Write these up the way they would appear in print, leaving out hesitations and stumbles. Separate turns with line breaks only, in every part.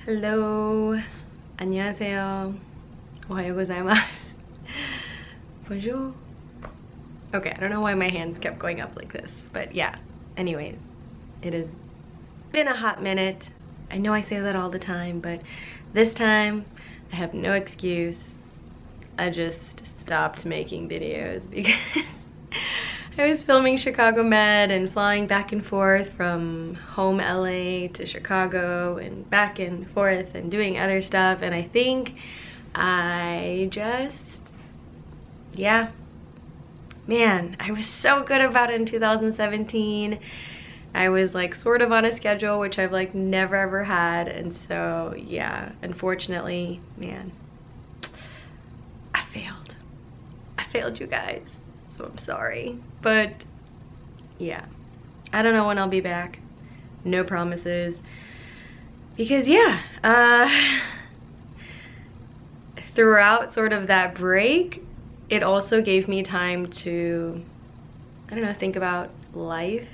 Hello. 안녕하세요. 오하요 gozaimasu. Bonjour. Okay, I don't know why my hands kept going up like this, but yeah. Anyways, it has been a hot minute. I know I say that all the time, but this time I have no excuse. I just stopped making videos because I was filming Chicago Med and flying back and forth from home LA to Chicago and back and forth and doing other stuff, and I think I just, yeah. Man, I was so good about it in 2017. I was like sort of on a schedule, which I've like never ever had, and so yeah, unfortunately, man, I failed. I failed you guys, so I'm sorry. But yeah, I don't know when I'll be back. No promises. Because yeah, throughout sort of that break, it also gave me time to, I don't know, think about life.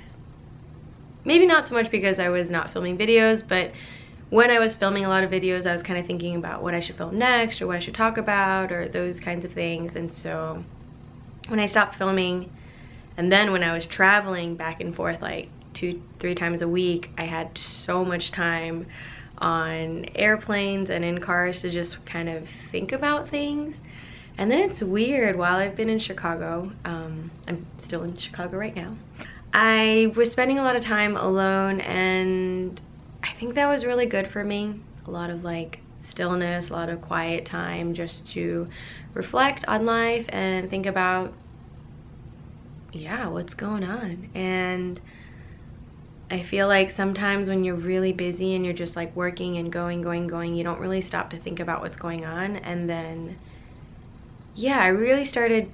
Maybe not so much because I was not filming videos, but when I was filming a lot of videos, I was kind of thinking about what I should film next or what I should talk about or those kinds of things. And so when I stopped filming, and then when I was traveling back and forth like 2-3 times a week, I had so much time on airplanes and in cars to just kind of think about things. And then it's weird, while I've been in Chicago, I'm still in Chicago right now, I was spending a lot of time alone, and I think that was really good for me. A lot of like stillness, a lot of quiet time just to reflect on life and think about, yeah, what's going on. And I feel like sometimes when you're really busy and you're just like working and going, you don't really stop to think about what's going on. And then, yeah, I really started,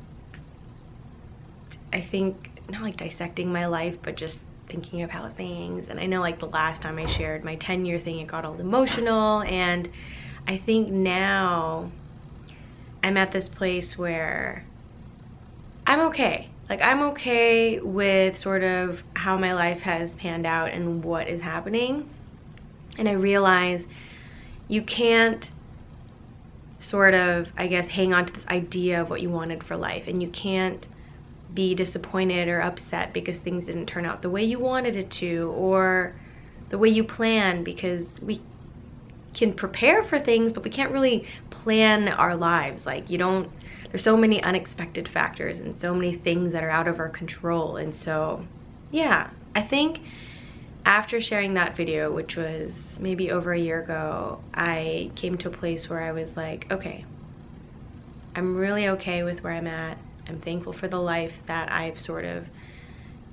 I think, not like dissecting my life, but just thinking about things. And I know like the last time I shared my 10-year thing, it got all emotional. And I think now I'm at this place where I'm okay. Like, I'm okay with sort of how my life has panned out and what is happening. And I realize you can't sort of, I guess, hang on to this idea of what you wanted for life. And you can't be disappointed or upset because things didn't turn out the way you wanted it to or the way you planned, because we can prepare for things, but we can't really plan our lives. Like, you don't, there's so many unexpected factors and so many things that are out of our control. And so, yeah, I think after sharing that video, which was maybe over a year ago, I came to a place where I was like, okay, I'm really okay with where I'm at. I'm thankful for the life that I've sort of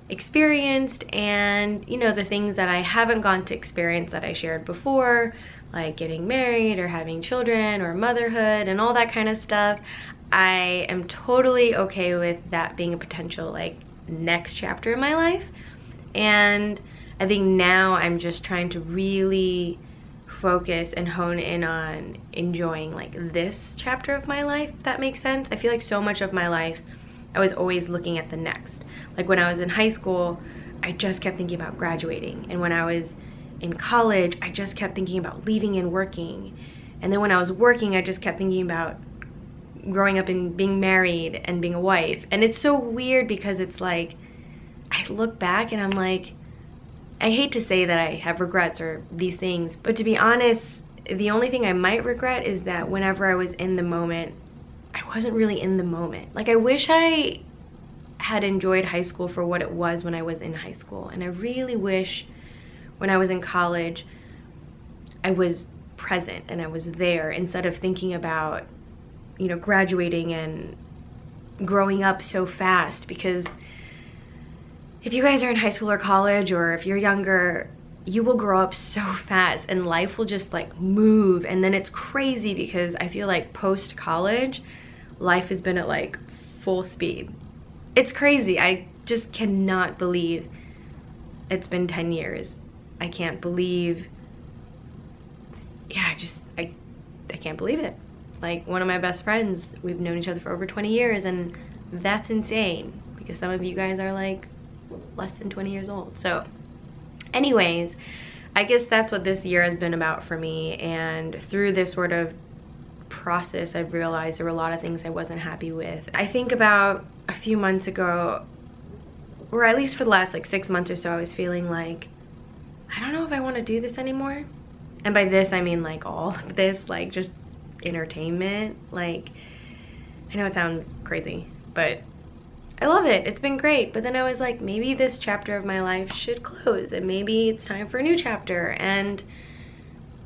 experienced, and you know, the things that I haven't gone to experience that I shared before, like getting married or having children or motherhood and all that kind of stuff. I am totally okay with that being a potential like next chapter in my life. And I think now I'm just trying to really focus and hone in on enjoying like this chapter of my life, if that makes sense. I feel like so much of my life I was always looking at the next. Like when I was in high school, I just kept thinking about graduating, and when I was in college, I just kept thinking about leaving and working, and then when I was working, I just kept thinking about growing up and being married and being a wife. And it's so weird because it's like I look back and I'm like, I hate to say that I have regrets or these things, but to be honest, the only thing I might regret is that whenever I was in the moment, I wasn't really in the moment. Like, I wish I had enjoyed high school for what it was when I was in high school. And I really wish when I was in college, I was present and I was there instead of thinking about, you know, graduating and growing up so fast. Because if you guys are in high school or college, or if you're younger, you will grow up so fast and life will just like move. And then it's crazy because I feel like post-college, life has been at like full speed. It's crazy. I just cannot believe it's been 10 years. I can't believe, yeah, I can't believe it. Like, one of my best friends, we've known each other for over 20 years, and that's insane because some of you guys are like less than 20 years old. So anyways, I guess that's what this year has been about for me, and through this sort of process I've realized there were a lot of things I wasn't happy with. I think about a few months ago, or at least for the last like 6 months or so, I was feeling like, I don't know if I want to do this anymore. And by this I mean like all of this, like just entertainment. Like, I know it sounds crazy, but I love it. It's been great. But then I was like, maybe this chapter of my life should close and maybe it's time for a new chapter. And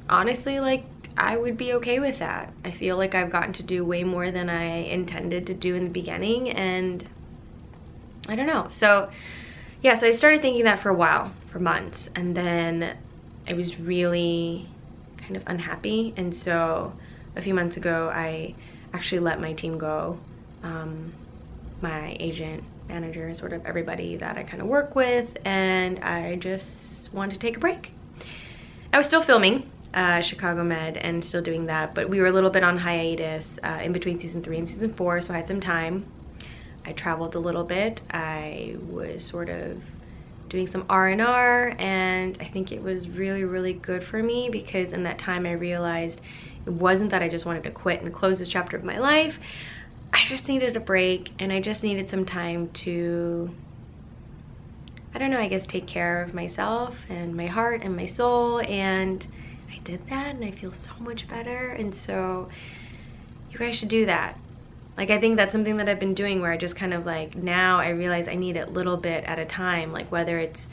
honestly, like, I would be okay with that. I feel like I've gotten to do way more than I intended to do in the beginning, and I don't know. So yeah, so I started thinking that for a while, for months, and then I was really kind of unhappy. And so a few months ago, I actually let my team go. My agent, manager, sort of everybody that I kind of work with, and I just wanted to take a break. I was still filming Chicago Med and still doing that, but we were a little bit on hiatus in between season 3 and season 4, so I had some time. I traveled a little bit. I was sort of doing some R&R, and I think it was really, really good for me, because in that time I realized it wasn't that I just wanted to quit and close this chapter of my life. I just needed a break, and I just needed some time to, I don't know, I guess take care of myself and my heart and my soul, and I did that, and I feel so much better. And so you guys should do that. Like, I think that's something that I've been doing, where I just kind of like, now I realize I need it a little bit at a time, like whether it's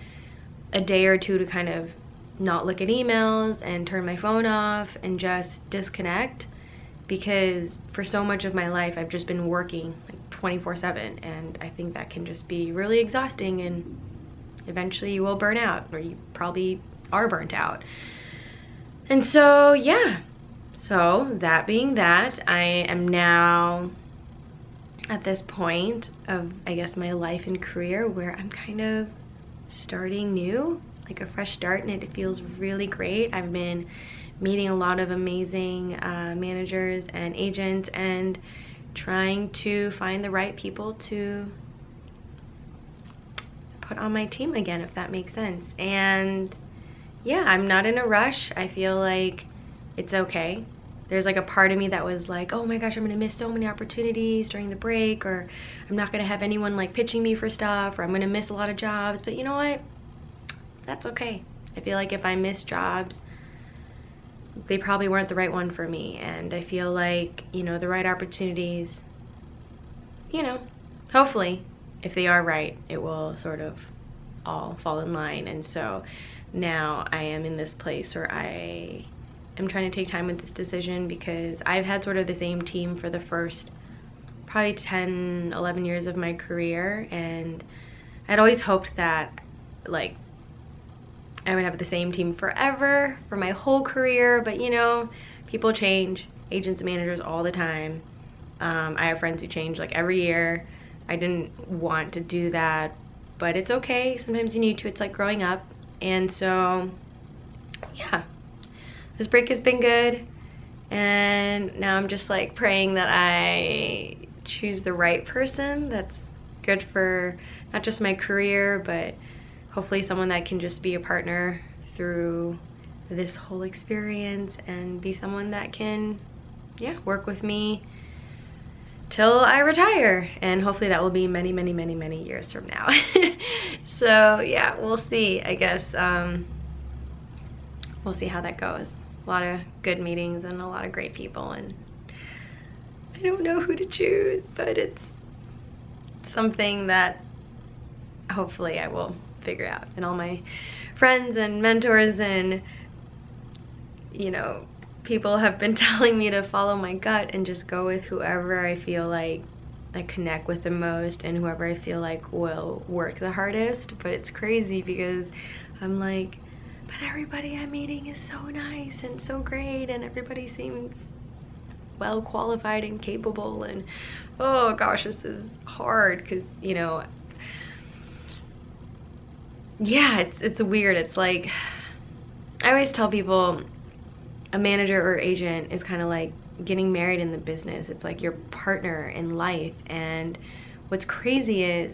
a day or two to kind of not look at emails and turn my phone off and just disconnect, because for so much of my life I've just been working like 24/7, and I think that can just be really exhausting, and eventually you will burn out, or you probably are burnt out. And so yeah, so that being that, I am now at this point of, I guess, my life and career where I'm kind of starting new, like a fresh start, and it feels really great. I've been meeting a lot of amazing managers and agents, and trying to find the right people to put on my team again, if that makes sense. And yeah, I'm not in a rush. I feel like it's okay. There's like a part of me that was like, oh my gosh, I'm gonna miss so many opportunities during the break, or I'm not gonna have anyone like pitching me for stuff, or I'm gonna miss a lot of jobs. But you know what? That's okay. I feel like if I miss jobs, they probably weren't the right one for me. And I feel like, you know, the right opportunities, you know, hopefully, if they are right, it will sort of all fall in line. And so now I am in this place where I am trying to take time with this decision, because I've had sort of the same team for the first probably 10, 11 years of my career, and I'd always hoped that like I would have the same team forever for my whole career. But you know, people change, agents and managers all the time. I have friends who change like every year. I didn't want to do that, but it's okay. Sometimes you need to. It's like growing up. And so yeah, this break has been good, and now I'm just like praying that I choose the right person that's good for not just my career, but hopefully someone that can just be a partner through this whole experience, and be someone that can, yeah, work with me till I retire. And hopefully that will be many, many, many, many years from now. So yeah, we'll see. I guess we'll see how that goes. A lot of good meetings and a lot of great people, and I don't know who to choose, but it's something that hopefully I will figure out. And all my friends and mentors and, you know, people have been telling me to follow my gut and just go with whoever I feel like I connect with the most, and whoever I feel like will work the hardest. But it's crazy, because I'm like, but everybody I'm meeting is so nice and so great, and everybody seems well qualified and capable, and oh gosh, this is hard, because, you know, yeah, it's weird. It's like, I always tell people a manager or agent is kind of like getting married in the business. It's like your partner in life. And what's crazy is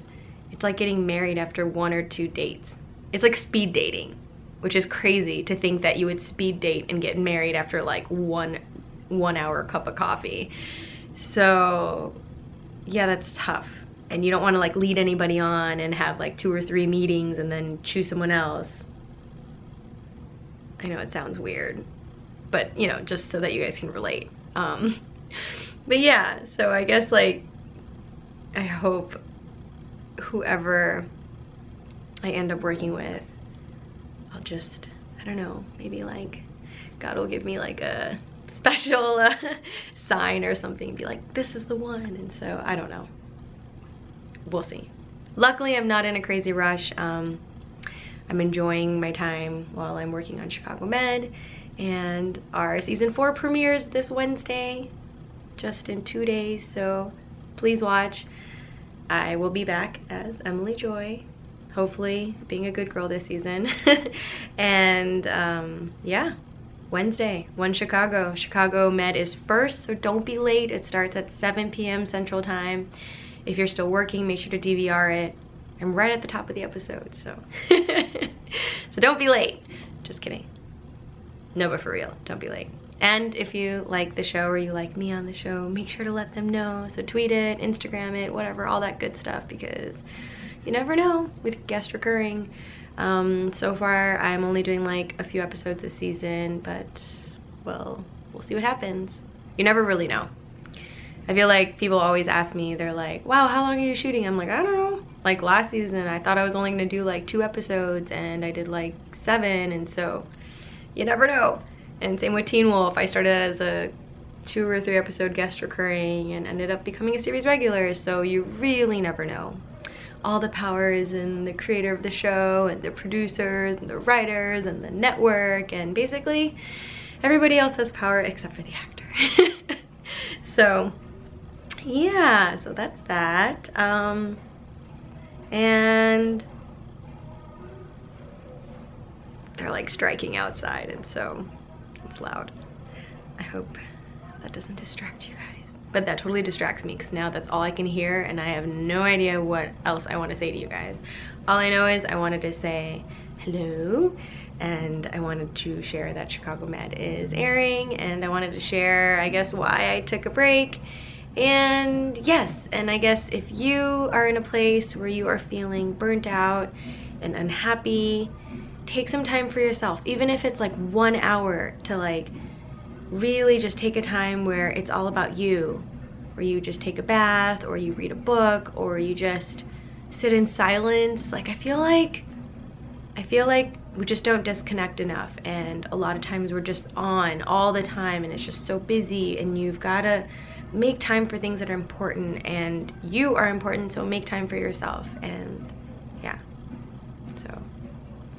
it's like getting married after 1 or 2 dates. It's like speed dating. which is crazy to think that you would speed date and get married after like one hour cup of coffee. So yeah, that's tough. And you don't want to like lead anybody on and have like 2 or 3 meetings and then choose someone else. I know it sounds weird, but you know, just so that you guys can relate. But yeah, so I guess like, I hope whoever I end up working with, I'll just, I don't know, maybe like God will give me like a special sign or something, be like, this is the one. And so I don't know, we'll see. Luckily I'm not in a crazy rush. I'm enjoying my time while I'm working on Chicago Med, and our season 4 premieres this Wednesday, just in 2 days, so please watch. I will be back as Emily Joy, hopefully being a good girl this season. And yeah, Wednesday, One Chicago. Chicago Med is first, so don't be late. It starts at 7 p.m. Central Time. If you're still working, make sure to DVR it. I'm right at the top of the episode, so so don't be late. Just kidding. No, but for real, don't be late. And if you like the show or you like me on the show, make sure to let them know. So tweet it, Instagram it, whatever, all that good stuff, because you never know with guest recurring. So far, I'm only doing like a few episodes this season, but well, we'll see what happens. You never really know. I feel like people always ask me, they're like, wow, how long are you shooting? I'm like, I don't know. Like last season, I thought I was only gonna do like 2 episodes and I did like 7, and so you never know. And same with Teen Wolf. I started as a 2 or 3 episode guest recurring and ended up becoming a series regular, so you really never know. All the power is in the creator of the show and the producers and the writers and the network, and basically everybody else has power except for the actor. So yeah, so that's that. And they're like striking outside, and so it's loud. I hope that doesn't distract you guys. But that totally distracts me, because now that's all I can hear and I have no idea what else I want to say to you guys. All I know is I wanted to say hello, and I wanted to share that Chicago Med is airing, and I wanted to share, I guess, why I took a break. And yes, and I guess if you are in a place where you are feeling burnt out and unhappy, take some time for yourself, even if it's like 1 hour, to like really just take a time where it's all about you, where you just take a bath, or you read a book, or you just sit in silence. Like I feel like we just don't disconnect enough, and a lot of times we're just on all the time, and it's just so busy, and you've got to make time for things that are important, and you are important, so make time for yourself. And yeah, so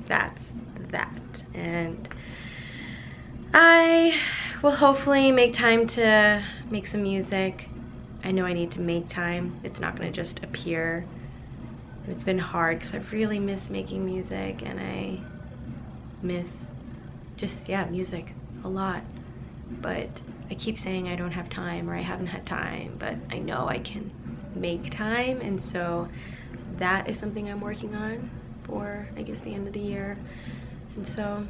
that's that. And I will hopefully make time to make some music. I know I need to make time. It's not gonna just appear. It's been hard because I really miss making music, and I miss just, yeah, music a lot. But I keep saying I don't have time, or I haven't had time, but I know I can make time, and so that is something I'm working on for, I guess, the end of the year. And so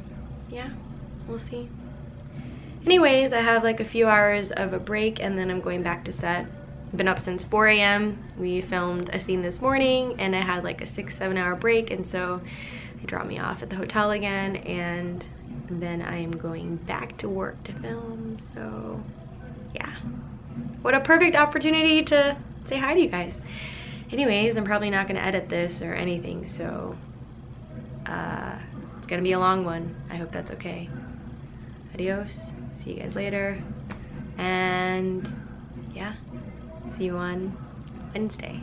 yeah, we'll see. Anyways, I have like a few hours of a break, and then I'm going back to set. I've been up since 4 a.m. We filmed a scene this morning, and I had like a 6-7 hour break, and so they dropped me off at the hotel again, and then I'm going back to work to film. So yeah, what a perfect opportunity to say hi to you guys. Anyways, I'm probably not gonna edit this or anything, so it's gonna be a long one. I hope that's okay. Adios, see you guys later, and yeah, see you on Wednesday.